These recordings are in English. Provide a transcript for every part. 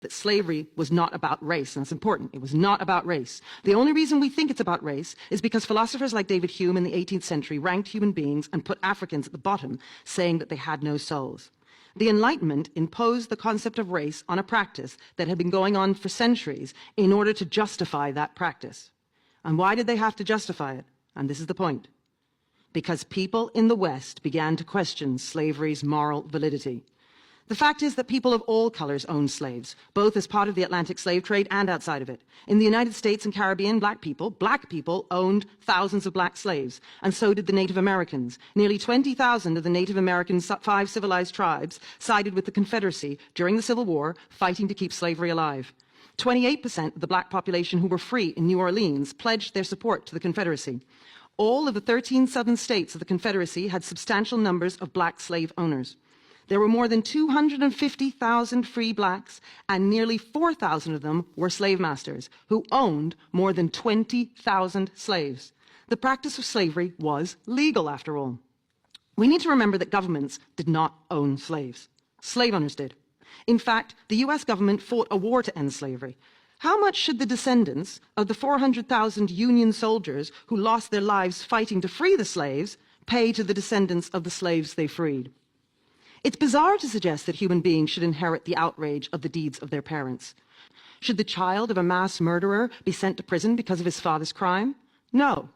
that slavery was not about race, and that's important. It was not about race. The only reason we think it's about race is because philosophers like David Hume in the 18th century ranked human beings and put Africans at the bottom, saying that they had no souls. The Enlightenment imposed the concept of race on a practice that had been going on for centuries in order to justify that practice. And why did they have to justify it? And this is the point. Because people in the West began to question slavery's moral validity. The fact is that people of all colors owned slaves, both as part of the Atlantic slave trade and outside of it. In the United States and Caribbean, black people owned thousands of black slaves, and so did the Native Americans. Nearly 20,000 of the Native American 5 civilized tribes sided with the Confederacy during the Civil War, fighting to keep slavery alive. 28% of the black population who were free in New Orleans pledged their support to the Confederacy. All of the 13 southern states of the Confederacy had substantial numbers of black slave owners. There were more than 250,000 free blacks, and nearly 4,000 of them were slave masters, who owned more than 20,000 slaves. The practice of slavery was legal, after all. We need to remember that governments did not own slaves. Slave owners did. In fact, the US government fought a war to end slavery. How much should the descendants of the 400,000 Union soldiers who lost their lives fighting to free the slaves pay to the descendants of the slaves they freed? It's bizarre to suggest that human beings should inherit the outrage of the deeds of their parents. Should the child of a mass murderer be sent to prison because of his father's crime? No.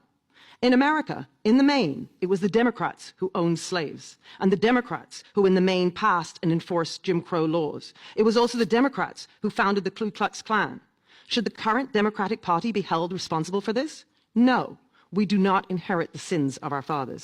In America, in the main, it was the Democrats who owned slaves, and the Democrats who in the main passed and enforced Jim Crow laws. It was also the Democrats who founded the Ku Klux Klan. Should the current Democratic Party be held responsible for this? No. We do not inherit the sins of our fathers.